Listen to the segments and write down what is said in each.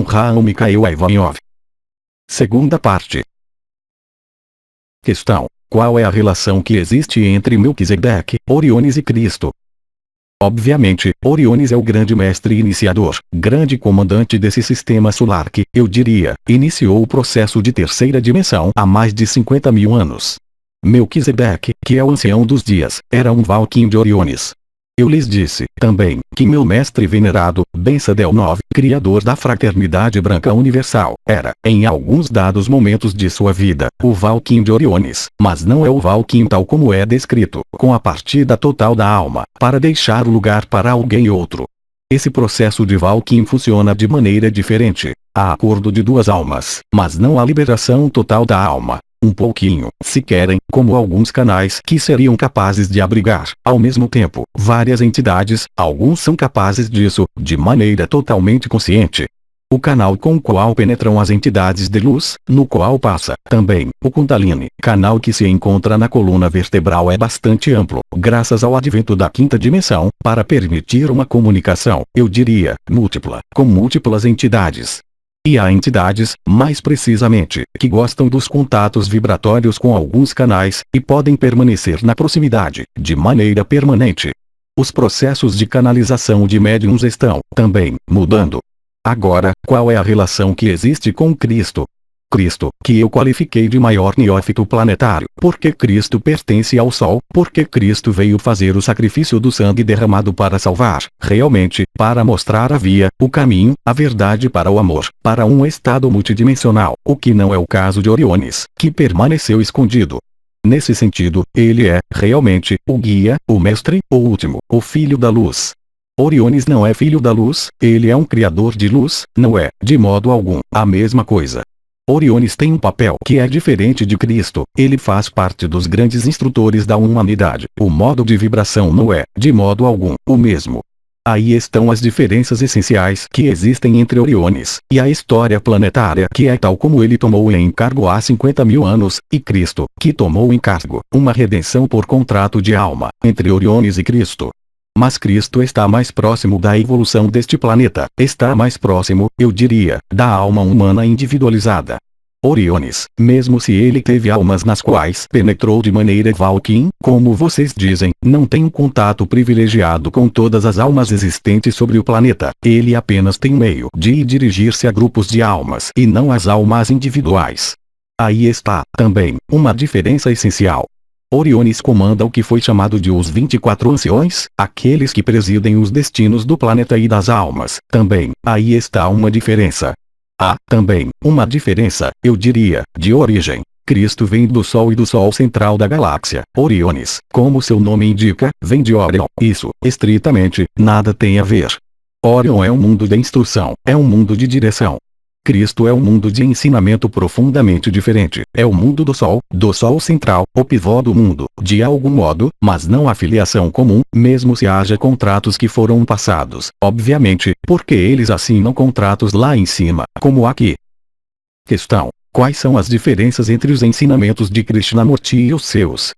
Raul Mikhail Ivanov. Segunda parte. Questão: qual é a relação que existe entre Melquisedeque, Oriones e Cristo? Obviamente, Oriones é o grande mestre iniciador, grande comandante desse sistema solar que, eu diria, iniciou o processo de terceira dimensão há mais de 50.000 anos. Melquisedeque, que é o ancião dos dias, era um Valquim de Oriones. Eu lhes disse, também, que meu mestre venerado, Ben Sadelnov, criador da Fraternidade Branca Universal, era, em alguns dados momentos de sua vida, o Valquim de Oriones, mas não é o Valquim tal como é descrito, com a partida total da alma, para deixar o lugar para alguém outro. Esse processo de Valquim funciona de maneira diferente. Há acordo de duas almas, mas não há liberação total da alma. Um pouquinho, se querem, como alguns canais que seriam capazes de abrigar, ao mesmo tempo, várias entidades, alguns são capazes disso, de maneira totalmente consciente. O canal com o qual penetram as entidades de luz, no qual passa, também, o Kundalini, canal que se encontra na coluna vertebral é bastante amplo, graças ao advento da quinta dimensão, para permitir uma comunicação, eu diria, múltipla, com múltiplas entidades. E há entidades, mais precisamente, que gostam dos contatos vibratórios com alguns canais, e podem permanecer na proximidade, de maneira permanente. Os processos de canalização de médiums estão, também, mudando. Agora, qual é a relação que existe com Cristo? Cristo, que eu qualifiquei de maior neófito planetário, porque Cristo pertence ao Sol, porque Cristo veio fazer o sacrifício do sangue derramado para salvar, realmente, para mostrar a via, o caminho, a verdade para o amor, para um estado multidimensional, o que não é o caso de Oriones, que permaneceu escondido. Nesse sentido, ele é, realmente, o guia, o mestre, o último, o filho da luz. Oriones não é filho da luz, ele é um criador de luz, não é, de modo algum, a mesma coisa. Oriones tem um papel que é diferente de Cristo, ele faz parte dos grandes instrutores da humanidade. O modo de vibração não é, de modo algum, o mesmo. Aí estão as diferenças essenciais que existem entre Oriones, e a história planetária que é tal como ele tomou em encargo há 50.000 anos, e Cristo, que tomou em encargo, uma redenção por contrato de alma, entre Oriones e Cristo. Mas Cristo está mais próximo da evolução deste planeta, está mais próximo, eu diria, da alma humana individualizada. Oriones, mesmo se ele teve almas nas quais penetrou de maneira Valquim, como vocês dizem, não tem um contato privilegiado com todas as almas existentes sobre o planeta, ele apenas tem meio de dirigir-se a grupos de almas e não às almas individuais. Aí está, também, uma diferença essencial. Oriones comanda o que foi chamado de os 24 anciões, aqueles que presidem os destinos do planeta e das almas. Também, aí está uma diferença. Há, também, uma diferença, eu diria, de origem. Cristo vem do Sol e do Sol central da galáxia. Oriones, como seu nome indica, vem de Orion. Isso, estritamente, nada tem a ver. Orion é um mundo de instrução, é um mundo de direção. Cristo é um mundo de ensinamento profundamente diferente. É o mundo do Sol central, o pivô do mundo, de algum modo, mas não a filiação comum, mesmo se haja contratos que foram passados, obviamente, porque eles assinam contratos lá em cima, como aqui. Questão: quais são as diferenças entre os ensinamentos de Krishnamurti e os seus?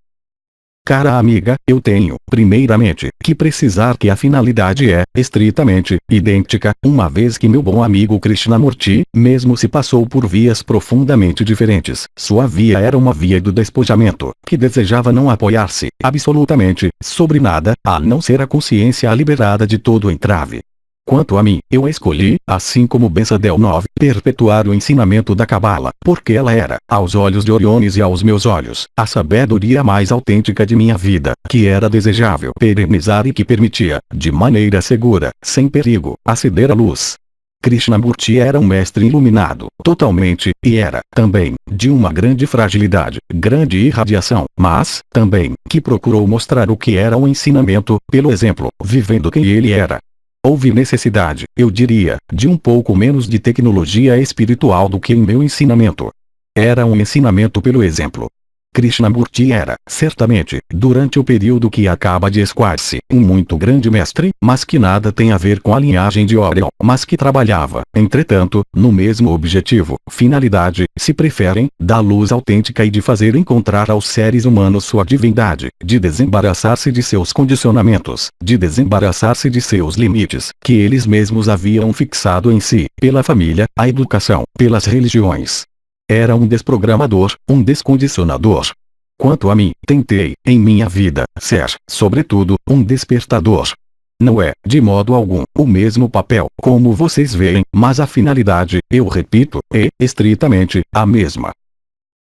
Cara amiga, eu tenho, primeiramente, que precisar que a finalidade é, estritamente, idêntica, uma vez que meu bom amigo Krishnamurti, mesmo se passou por vias profundamente diferentes, sua via era uma via do despojamento, que desejava não apoiar-se, absolutamente, sobre nada, a não ser a consciência liberada de todo entrave. Quanto a mim, eu escolhi, assim como Ben Sadelnov, perpetuar o ensinamento da Cabala, porque ela era, aos olhos de Oriones e aos meus olhos, a sabedoria mais autêntica de minha vida, que era desejável perenizar e que permitia, de maneira segura, sem perigo, aceder à luz. Krishnamurti era um mestre iluminado, totalmente, e era, também, de uma grande fragilidade, grande irradiação, mas, também, que procurou mostrar o que era o ensinamento, pelo exemplo, vivendo quem ele era. Houve necessidade, eu diria, de um pouco menos de tecnologia espiritual do que em meu ensinamento. Era um ensinamento pelo exemplo. Krishnamurti era, certamente, durante o período que acaba de esquecer-se, um muito grande mestre, mas que nada tem a ver com a linhagem de Orion, mas que trabalhava, entretanto, no mesmo objetivo, finalidade, se preferem, da luz autêntica e de fazer encontrar aos seres humanos sua divindade, de desembaraçar-se de seus condicionamentos, de desembaraçar-se de seus limites, que eles mesmos haviam fixado em si, pela família, a educação, pelas religiões. Era um desprogramador, um descondicionador. Quanto a mim, tentei, em minha vida, ser, sobretudo, um despertador. Não é, de modo algum, o mesmo papel, como vocês veem, mas a finalidade, eu repito, é, estritamente, a mesma.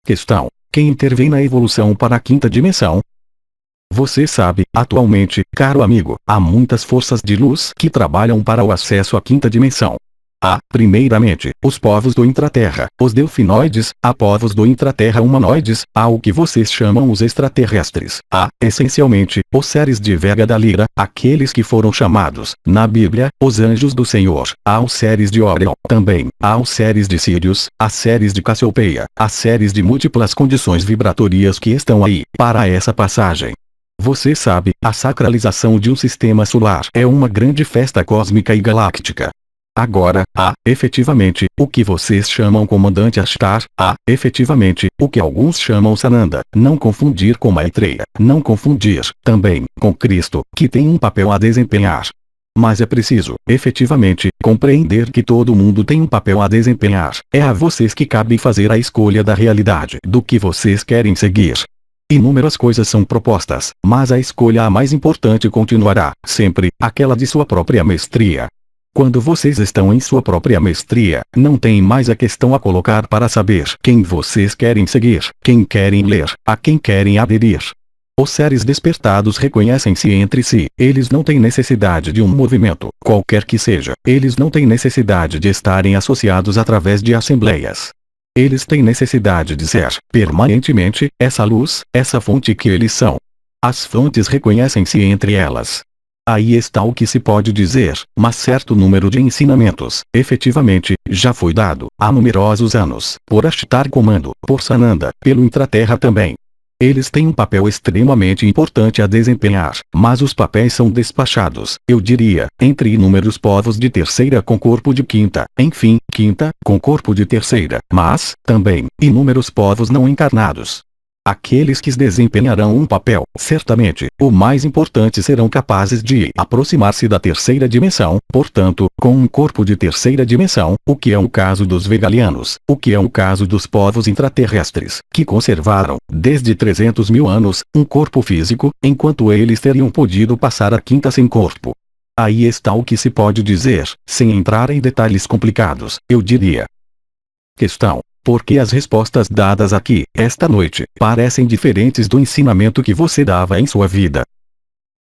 Questão: quem intervém na evolução para a quinta dimensão? Você sabe, atualmente, caro amigo, há muitas forças de luz que trabalham para o acesso à quinta dimensão. Há, primeiramente, os povos do intraterra, os delfinoides, há povos do intraterra humanoides, há o que vocês chamam os extraterrestres, há, essencialmente, os seres de Vega da Lira, aqueles que foram chamados, na Bíblia, os anjos do Senhor, há os seres de Orion, também, há os seres de Sírius, há seres de Cassiopeia, há seres de múltiplas condições vibratórias que estão aí, para essa passagem. Você sabe, a sacralização de um sistema solar é uma grande festa cósmica e galáctica. Agora, há, efetivamente, o que vocês chamam comandante Ashtar, há, efetivamente, o que alguns chamam Sananda, não confundir com Maitreya, não confundir, também, com Cristo, que tem um papel a desempenhar. Mas é preciso, efetivamente, compreender que todo mundo tem um papel a desempenhar, é a vocês que cabe fazer a escolha da realidade do que vocês querem seguir. Inúmeras coisas são propostas, mas a escolha a mais importante continuará, sempre, aquela de sua própria mestria. Quando vocês estão em sua própria mestria, não tem mais a questão a colocar para saber quem vocês querem seguir, quem querem ler, a quem querem aderir. Os seres despertados reconhecem-se entre si, eles não têm necessidade de um movimento, qualquer que seja, eles não têm necessidade de estarem associados através de assembleias. Eles têm necessidade de ser, permanentemente, essa luz, essa fonte que eles são. As fontes reconhecem-se entre elas. Aí está o que se pode dizer, mas certo número de ensinamentos, efetivamente, já foi dado, há numerosos anos, por Ashtar Comando, por Sananda, pelo Intraterra também. Eles têm um papel extremamente importante a desempenhar, mas os papéis são despachados, eu diria, entre inúmeros povos de terceira com corpo de quinta, enfim, quinta, com corpo de terceira, mas, também, inúmeros povos não encarnados. Aqueles que desempenharão um papel, certamente, o mais importante serão capazes de aproximar-se da terceira dimensão, portanto, com um corpo de terceira dimensão, o que é o caso dos vegalianos, o que é o caso dos povos intraterrestres, que conservaram, desde 300 mil anos, um corpo físico, enquanto eles teriam podido passar a quinta sem corpo. Aí está o que se pode dizer, sem entrar em detalhes complicados, eu diria. Questão: por que as respostas dadas aqui, esta noite, parecem diferentes do ensinamento que você dava em sua vida?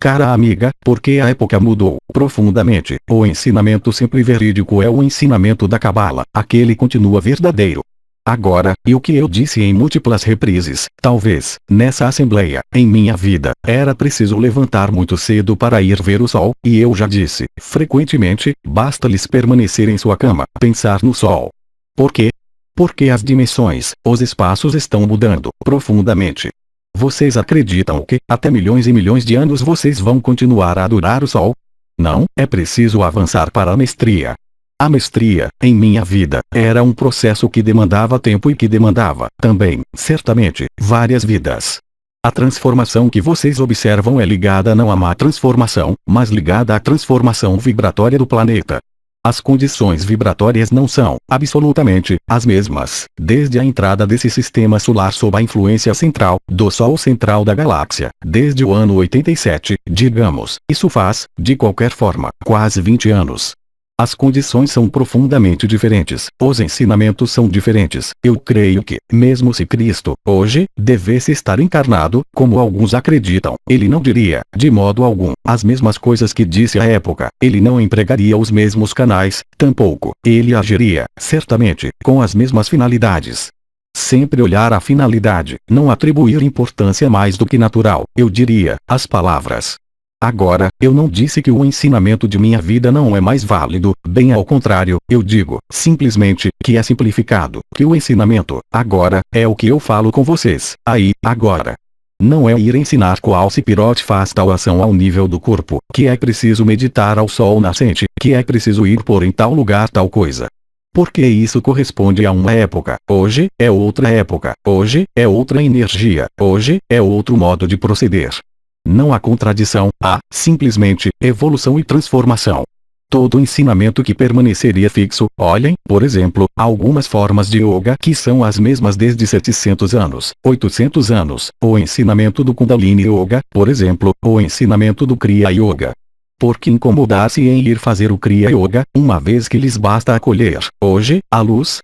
Cara amiga, porque a época mudou profundamente, o ensinamento sempre verídico é o ensinamento da Cabala, aquele continua verdadeiro. Agora, e o que eu disse em múltiplas reprises, talvez, nessa assembleia, em minha vida, era preciso levantar muito cedo para ir ver o sol, e eu já disse, frequentemente, basta-lhes permanecer em sua cama, pensar no sol. Por quê? Porque as dimensões, os espaços estão mudando profundamente. Vocês acreditam que, até milhões e milhões de anos vocês vão continuar a adorar o sol? Não, é preciso avançar para a mestria. A mestria, em minha vida, era um processo que demandava tempo e que demandava, também, certamente, várias vidas. A transformação que vocês observam é ligada não à má transformação, mas ligada à transformação vibratória do planeta. As condições vibratórias não são, absolutamente, as mesmas, desde a entrada desse sistema solar sob a influência central, do Sol central da galáxia, desde o ano 87, digamos, isso faz, de qualquer forma, quase 20 anos. As condições são profundamente diferentes, os ensinamentos são diferentes. Eu creio que, mesmo se Cristo, hoje, devesse estar encarnado, como alguns acreditam, ele não diria, de modo algum, as mesmas coisas que disse à época, ele não empregaria os mesmos canais, tampouco, ele agiria, certamente, com as mesmas finalidades. Sempre olhar a finalidade, não atribuir importância mais do que natural, eu diria, às palavras. Agora, eu não disse que o ensinamento de minha vida não é mais válido, bem ao contrário, eu digo, simplesmente, que é simplificado, que o ensinamento, agora, é o que eu falo com vocês, aí, agora. Não é ir ensinar qual cipirote faz tal ação ao nível do corpo, que é preciso meditar ao sol nascente, que é preciso ir por em tal lugar tal coisa. Porque isso corresponde a uma época, hoje, é outra época, hoje, é outra energia, hoje, é outro modo de proceder. Não há contradição, há, simplesmente, evolução e transformação. Todo ensinamento que permaneceria fixo, olhem, por exemplo, algumas formas de yoga que são as mesmas desde 700 anos, 800 anos, o ensinamento do Kundalini Yoga, por exemplo, o ensinamento do Kriya Yoga. Por que incomodar-se em ir fazer o Kriya Yoga, uma vez que lhes basta acolher, hoje, a luz?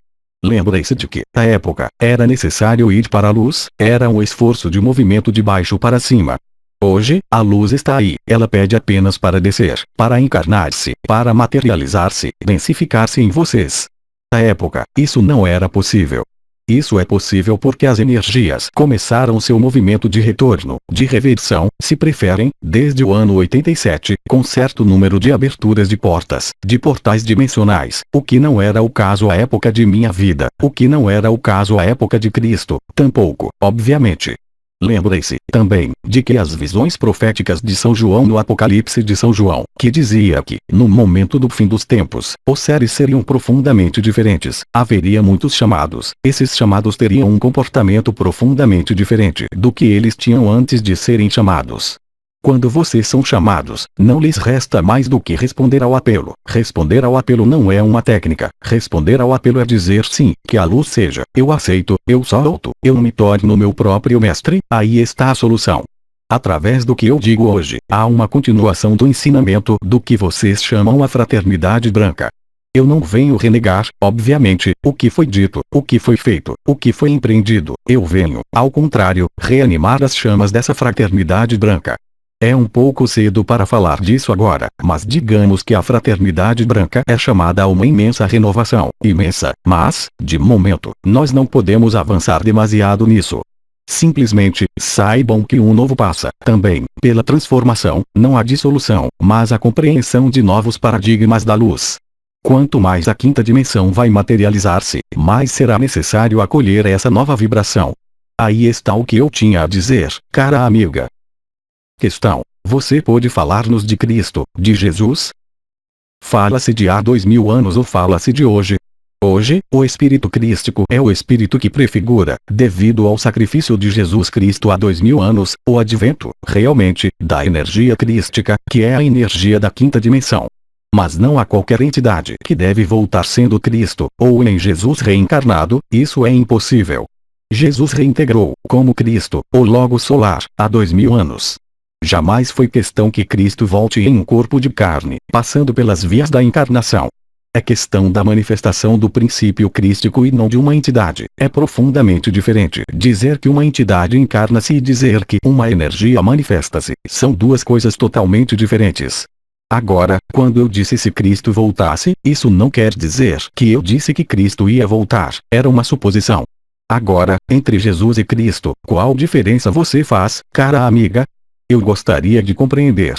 Lembre-se de que, na época, era necessário ir para a luz, era um esforço de movimento de baixo para cima. Hoje, a luz está aí, ela pede apenas para descer, para encarnar-se, para materializar-se, densificar-se em vocês. Na época, isso não era possível. Isso é possível porque as energias começaram seu movimento de retorno, de reversão, se preferem, desde o ano 87, com certo número de aberturas de portas, de portais dimensionais, o que não era o caso à época de minha vida, o que não era o caso à época de Cristo, tampouco, obviamente. Lembrem-se, também, de que as visões proféticas de São João no Apocalipse de São João, que dizia que, no momento do fim dos tempos, os seres seriam profundamente diferentes, haveria muitos chamados, esses chamados teriam um comportamento profundamente diferente do que eles tinham antes de serem chamados. Quando vocês são chamados, não lhes resta mais do que responder ao apelo. Responder ao apelo não é uma técnica. Responder ao apelo é dizer sim, que a luz seja, eu aceito, eu solto, eu me torno meu próprio mestre, aí está a solução. Através do que eu digo hoje, há uma continuação do ensinamento do que vocês chamam a fraternidade branca. Eu não venho renegar, obviamente, o que foi dito, o que foi feito, o que foi empreendido. Eu venho, ao contrário, reanimar as chamas dessa fraternidade branca. É um pouco cedo para falar disso agora, mas digamos que a fraternidade branca é chamada a uma imensa renovação, imensa, mas, de momento, nós não podemos avançar demasiado nisso. Simplesmente, saibam que um novo passa, também, pela transformação, não a dissolução, mas a compreensão de novos paradigmas da luz. Quanto mais a quinta dimensão vai materializar-se, mais será necessário acolher essa nova vibração. Aí está o que eu tinha a dizer, cara amiga. Questão: você pode falar-nos de Cristo, de Jesus? Fala-se de há 2000 anos ou fala-se de hoje? Hoje, o Espírito Crístico é o Espírito que prefigura, devido ao sacrifício de Jesus Cristo há 2000 anos, o advento, realmente, da energia crística, que é a energia da quinta dimensão. Mas não há qualquer entidade que deve voltar sendo Cristo, ou em Jesus reencarnado, isso é impossível. Jesus reintegrou, como Cristo, o Logos solar, há 2000 anos. Jamais foi questão que Cristo volte em um corpo de carne, passando pelas vias da encarnação. É questão da manifestação do princípio crístico e não de uma entidade. É profundamente diferente dizer que uma entidade encarna-se e dizer que uma energia manifesta-se. São duas coisas totalmente diferentes. Agora, quando eu disse se Cristo voltasse, isso não quer dizer que eu disse que Cristo ia voltar. Era uma suposição. Agora, entre Jesus e Cristo, qual diferença você faz, cara amiga? Eu gostaria de compreender.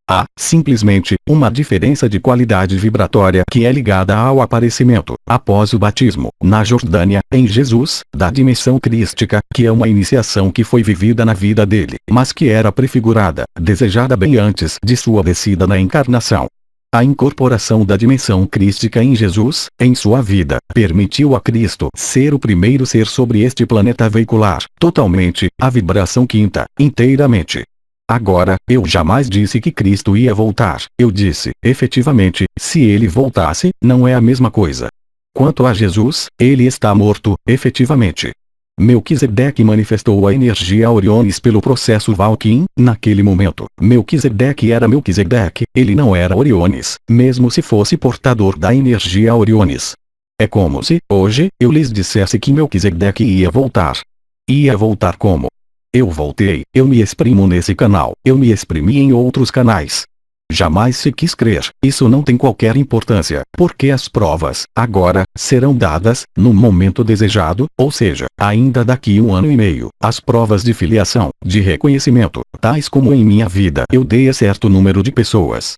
Há, simplesmente, uma diferença de qualidade vibratória que é ligada ao aparecimento, após o batismo, na Jordânia, em Jesus, da dimensão crística, que é uma iniciação que foi vivida na vida dele, mas que era prefigurada, desejada bem antes de sua descida na encarnação. A incorporação da dimensão crística em Jesus, em sua vida, permitiu a Cristo ser o primeiro ser sobre este planeta veicular, totalmente, a vibração quinta, inteiramente. Agora, eu jamais disse que Cristo ia voltar. Eu disse, efetivamente, se ele voltasse, não é a mesma coisa. Quanto a Jesus, ele está morto, efetivamente. Melquisedeque manifestou a energia Orionis pelo processo Valkyrie, naquele momento. Melquisedeque era Melquisedeque, ele não era Orionis, mesmo se fosse portador da energia Orionis. É como se, hoje, eu lhes dissesse que Melquisedeque ia voltar. Ia voltar como? Eu voltei, eu me exprimo nesse canal, eu me exprimi em outros canais. jamais se quis crer. Isso não tem qualquer importância, porque as provas, agora, serão dadas, no momento desejado, ou seja, ainda daqui 1 ano e meio. As provas de filiação, de reconhecimento, tais como em minha vida eu dei a certo número de pessoas.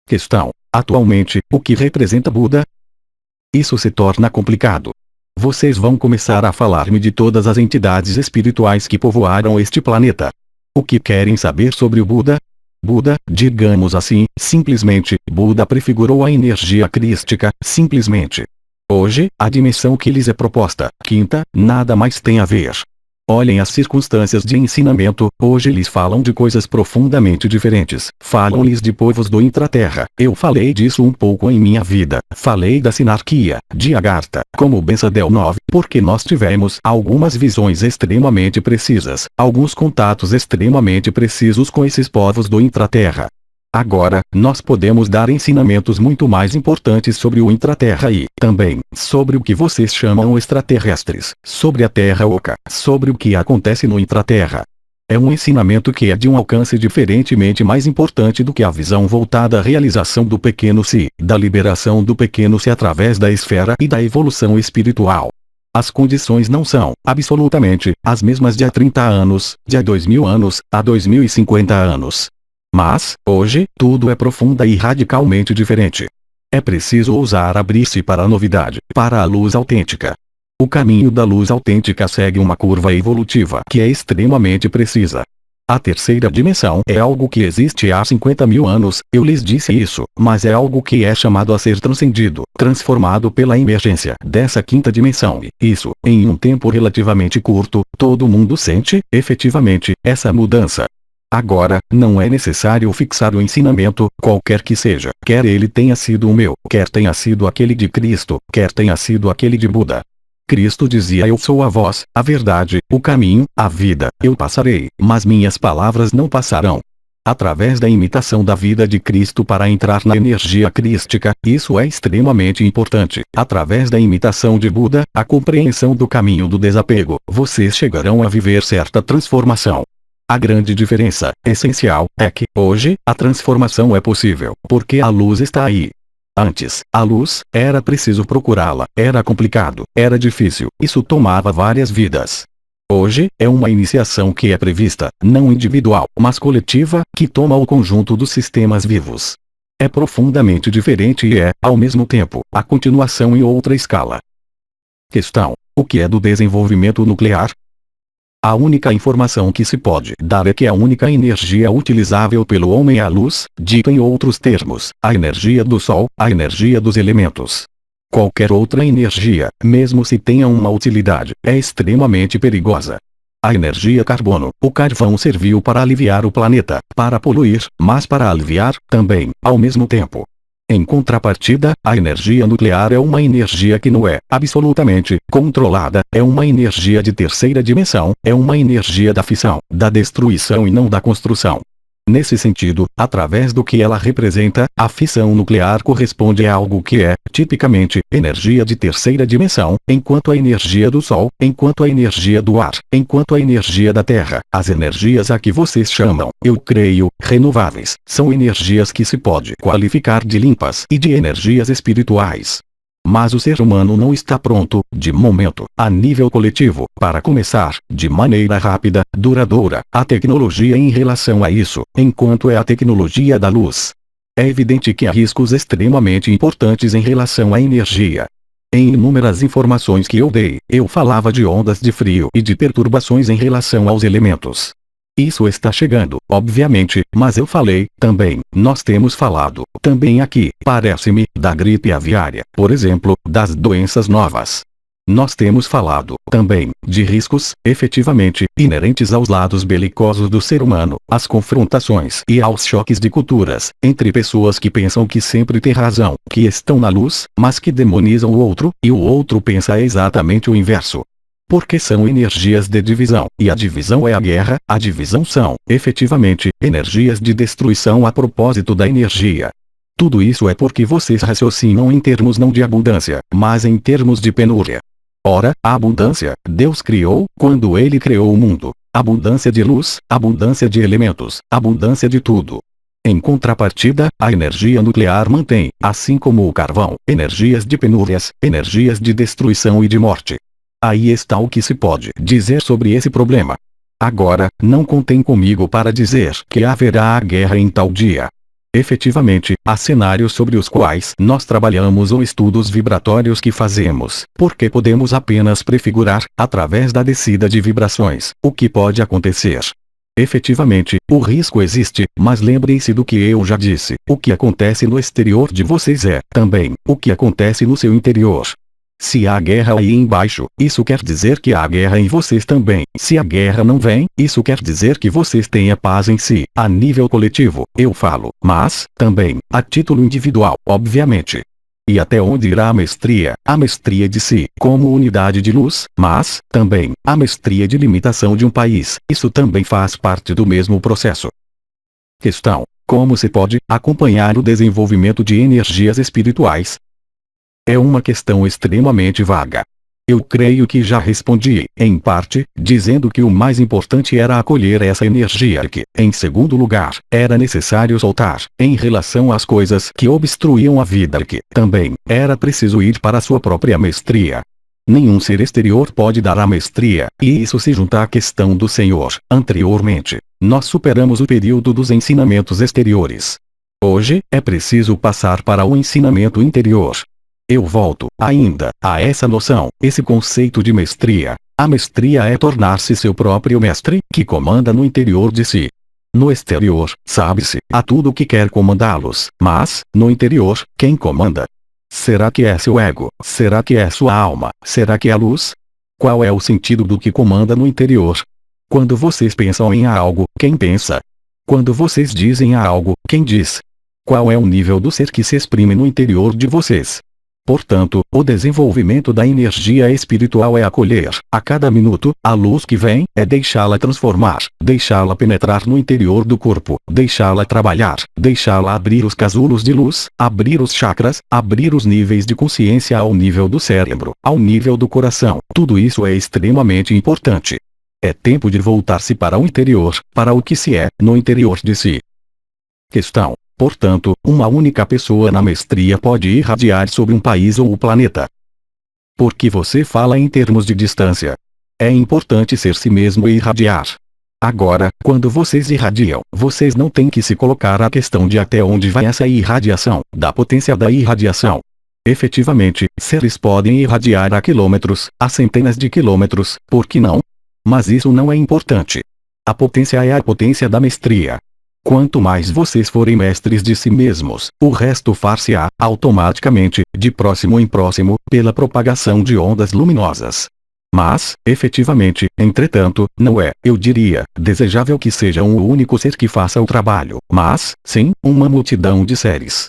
Questão: atualmente, o que representa Buda? Isso se torna complicado. Vocês vão começar a falar-me de todas as entidades espirituais que povoaram este planeta. O que querem saber sobre o Buda? Buda, digamos assim, simplesmente, Buda prefigurou a energia crística, simplesmente. Hoje, a dimensão que lhes é proposta, quinta, nada mais tem a ver. Olhem as circunstâncias de ensinamento, hoje lhes falam de coisas profundamente diferentes. Falam-lhes de povos do intraterra. Eu falei disso um pouco em minha vida. Falei da sinarquia, de Agartha, como Bensadel 9, porque nós tivemos algumas visões extremamente precisas, alguns contatos extremamente precisos com esses povos do intraterra. Agora, nós podemos dar ensinamentos muito mais importantes sobre o intraterra e, também, sobre o que vocês chamam extraterrestres, sobre a Terra Oca, sobre o que acontece no intraterra. É um ensinamento que é de um alcance diferentemente mais importante do que a visão voltada à realização do pequeno si, da liberação do pequeno si através da esfera e da evolução espiritual. As condições não são, absolutamente, as mesmas de há 30 anos, de há 2000 anos, há 2050 anos. Mas, hoje, tudo é profunda e radicalmente diferente. É preciso ousar abrir-se para a novidade, para a luz autêntica. O caminho da luz autêntica segue uma curva evolutiva que é extremamente precisa. A terceira dimensão é algo que existe há 50 mil anos, eu lhes disse isso, mas é algo que é chamado a ser transcendido, transformado pela emergência dessa quinta dimensão e, isso, em um tempo relativamente curto, todo mundo sente, efetivamente, essa mudança. Agora, não é necessário fixar o ensinamento, qualquer que seja, quer ele tenha sido o meu, quer tenha sido aquele de Cristo, quer tenha sido aquele de Buda. Cristo dizia: eu sou a voz, a verdade, o caminho, a vida, eu passarei, mas minhas palavras não passarão. Através da imitação da vida de Cristo para entrar na energia crística, isso é extremamente importante. Através da imitação de Buda, a compreensão do caminho do desapego, vocês chegarão a viver certa transformação. A grande diferença, essencial, é que, hoje, a transformação é possível, porque a luz está aí. Antes, a luz, era preciso procurá-la, era complicado, era difícil, isso tomava várias vidas. Hoje, é uma iniciação que é prevista, não individual, mas coletiva, que toma o conjunto dos sistemas vivos. É profundamente diferente e é, ao mesmo tempo, a continuação em outra escala. Questão: o que é do desenvolvimento nuclear? A única informação que se pode dar é que a única energia utilizável pelo homem é a luz, dito em outros termos, a energia do Sol, a energia dos elementos. Qualquer outra energia, mesmo se tenha uma utilidade, é extremamente perigosa. A energia carbono, o carvão serviu para aliviar o planeta, para poluir, mas para aliviar, também, ao mesmo tempo. Em contrapartida, a energia nuclear é uma energia que não é, absolutamente, controlada, é uma energia de terceira dimensão, é uma energia da fissão, da destruição e não da construção. Nesse sentido, através do que ela representa, a fissão nuclear corresponde a algo que é, tipicamente, energia de terceira dimensão, enquanto a energia do Sol, enquanto a energia do ar, enquanto a energia da Terra, as energias a que vocês chamam, eu creio, renováveis, são energias que se pode qualificar de limpas e de energias espirituais. Mas o ser humano não está pronto, de momento, a nível coletivo, para começar, de maneira rápida, duradoura, a tecnologia em relação a isso, enquanto é a tecnologia da luz. É evidente que há riscos extremamente importantes em relação à energia. Em inúmeras informações que eu dei, eu falava de ondas de frio e de perturbações em relação aos elementos. Isso está chegando, obviamente, mas eu falei, também, nós temos falado, também aqui, parece-me, da gripe aviária, por exemplo, das doenças novas. Nós temos falado, também, de riscos, efetivamente, inerentes aos lados belicosos do ser humano, às confrontações e aos choques de culturas, entre pessoas que pensam que sempre têm razão, que estão na luz, mas que demonizam o outro, e o outro pensa exatamente o inverso. Porque são energias de divisão, e a divisão é a guerra, a divisão são, efetivamente, energias de destruição a propósito da energia. Tudo isso é porque vocês raciocinam em termos não de abundância, mas em termos de penúria. Ora, a abundância, Deus criou, quando Ele criou o mundo. Abundância de luz, abundância de elementos, abundância de tudo. Em contrapartida, a energia nuclear mantém, assim como o carvão, energias de penúrias, energias de destruição e de morte. Aí está o que se pode dizer sobre esse problema. Agora, não contem comigo para dizer que haverá a guerra em tal dia. Efetivamente, há cenários sobre os quais nós trabalhamos ou estudos vibratórios que fazemos, porque podemos apenas prefigurar, através da descida de vibrações, o que pode acontecer. Efetivamente, o risco existe, mas lembrem-se do que eu já disse. O que acontece no exterior de vocês é, também, o que acontece no seu interior. Se há guerra aí embaixo, isso quer dizer que há guerra em vocês também. Se a guerra não vem, isso quer dizer que vocês têm a paz em si, a nível coletivo, eu falo, mas, também, a título individual, obviamente. E até onde irá a mestria de si, como unidade de luz, mas, também, a mestria de limitação de um país, isso também faz parte do mesmo processo. Questão: como se pode acompanhar o desenvolvimento de energias espirituais? É uma questão extremamente vaga. Eu creio que já respondi, em parte, dizendo que o mais importante era acolher essa energia e que, em segundo lugar, era necessário soltar, em relação às coisas que obstruíam a vida e que, também, era preciso ir para a sua própria mestria. Nenhum ser exterior pode dar a mestria, e isso se junta à questão do Senhor. Anteriormente, nós superamos o período dos ensinamentos exteriores. Hoje, é preciso passar para o ensinamento interior. Eu volto, ainda, a essa noção, esse conceito de mestria. A mestria é tornar-se seu próprio mestre, que comanda no interior de si. No exterior, sabe-se, há tudo o que quer comandá-los, mas, no interior, quem comanda? Será que é seu ego? Será que é sua alma? Será que é a luz? Qual é o sentido do que comanda no interior? Quando vocês pensam em algo, quem pensa? Quando vocês dizem algo, quem diz? Qual é o nível do ser que se exprime no interior de vocês? Portanto, o desenvolvimento da energia espiritual é acolher, a cada minuto, a luz que vem, é deixá-la transformar, deixá-la penetrar no interior do corpo, deixá-la trabalhar, deixá-la abrir os casulos de luz, abrir os chakras, abrir os níveis de consciência ao nível do cérebro, ao nível do coração. Tudo isso é extremamente importante. É tempo de voltar-se para o interior, para o que se é, no interior de si. Questão: portanto, uma única pessoa na mestria pode irradiar sobre um país ou o planeta. Porque você fala em termos de distância. É importante ser si mesmo e irradiar. Agora, quando vocês irradiam, vocês não têm que se colocar a questão de até onde vai essa irradiação, da potência da irradiação. Efetivamente, seres podem irradiar a quilômetros, a centenas de quilômetros, por que não? Mas isso não é importante. A potência é a potência da mestria. Quanto mais vocês forem mestres de si mesmos, o resto far-se-á, automaticamente, de próximo em próximo, pela propagação de ondas luminosas. Mas, efetivamente, entretanto, não é, eu diria, desejável que seja um único ser que faça o trabalho, mas, sim, uma multidão de seres.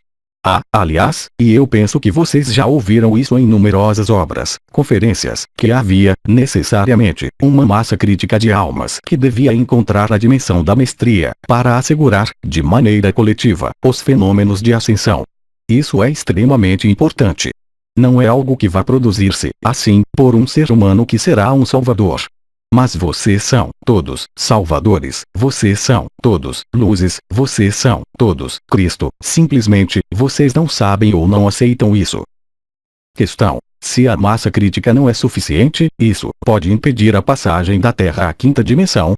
Aliás, e eu penso que vocês já ouviram isso em numerosas obras, conferências, que havia, necessariamente, uma massa crítica de almas que devia encontrar a dimensão da mestria, para assegurar, de maneira coletiva, os fenômenos de ascensão. Isso é extremamente importante. Não é algo que vá produzir-se, assim, por um ser humano que será um salvador. Mas vocês são, todos, salvadores, vocês são, todos, luzes, vocês são, todos, Cristo, simplesmente, vocês não sabem ou não aceitam isso. Questão: se a massa crítica não é suficiente, isso pode impedir a passagem da Terra à quinta dimensão?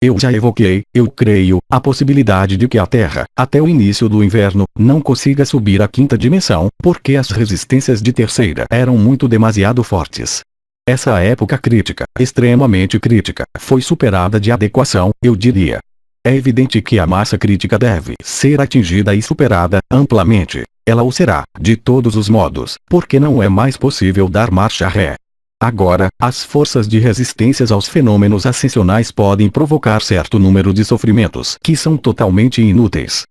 Eu já evoquei, eu creio, a possibilidade de que a Terra, até o início do inverno, não consiga subir à quinta dimensão, porque as resistências de terceira eram demasiado fortes. Essa época crítica, extremamente crítica, foi superada de adequação, eu diria. É evidente que a massa crítica deve ser atingida e superada, amplamente. Ela o será, de todos os modos, porque não é mais possível dar marcha ré. Agora, as forças de resistências aos fenômenos ascensionais podem provocar certo número de sofrimentos que são totalmente inúteis.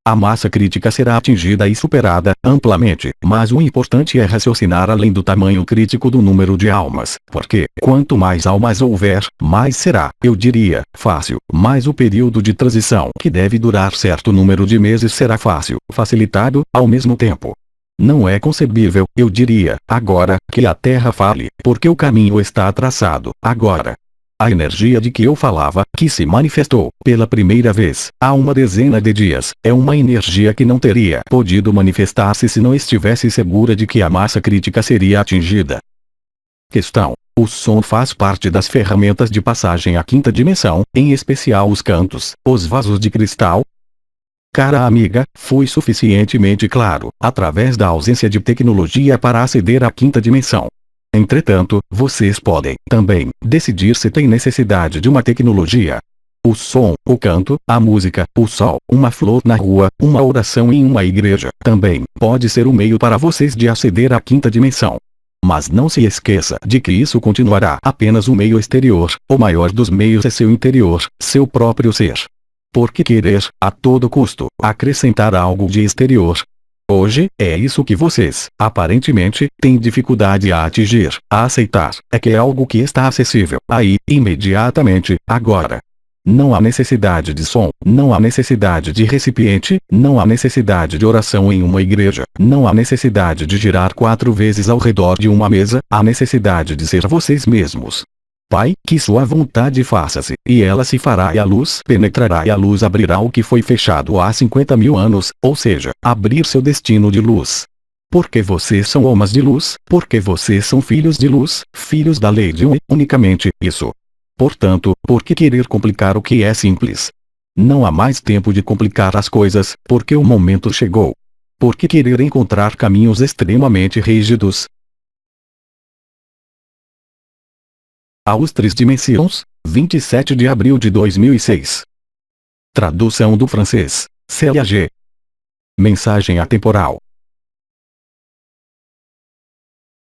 A massa crítica será atingida e superada, amplamente, mas o importante é raciocinar além do tamanho crítico do número de almas, porque, quanto mais almas houver, mais será, eu diria, fácil, mais o período de transição, que deve durar certo número de meses, será fácil, facilitado, ao mesmo tempo. Não é concebível, eu diria, agora, que a Terra fale, porque o caminho está traçado, agora. A energia de que eu falava, que se manifestou, pela primeira vez, há uma dezena de dias, é uma energia que não teria podido manifestar-se se não estivesse segura de que a massa crítica seria atingida. Questão: o som faz parte das ferramentas de passagem à quinta dimensão, em especial os cantos, os vasos de cristal? Cara amiga, fui suficientemente claro, através da ausência de tecnologia para aceder à quinta dimensão. Entretanto, vocês podem, também, decidir se têm necessidade de uma tecnologia. O som, o canto, a música, o sol, uma flor na rua, uma oração em uma igreja, também, pode ser um meio para vocês de aceder à quinta dimensão. Mas não se esqueça de que isso continuará apenas um meio exterior, o maior dos meios é seu interior, seu próprio ser. Por que querer, a todo custo, acrescentar algo de exterior? Hoje, é isso que vocês, aparentemente, têm dificuldade a atingir, a aceitar, é que é algo que está acessível, aí, imediatamente, agora. Não há necessidade de som, não há necessidade de recipiente, não há necessidade de oração em uma igreja, não há necessidade de girar 4 vezes ao redor de uma mesa, há necessidade de ser vocês mesmos. Pai, que sua vontade faça-se, e ela se fará e a luz penetrará e a luz abrirá o que foi fechado há 50.000 anos, ou seja, abrir seu destino de luz. Porque vocês são almas de luz, porque vocês são filhos de luz, filhos da lei de um, unicamente, isso. Portanto, por que querer complicar o que é simples? Não há mais tempo de complicar as coisas, porque o momento chegou. Por que querer encontrar caminhos extremamente rígidos? Aos 3 dimensões, 27 de abril de 2006. Tradução do francês, Célia G. Mensagem atemporal.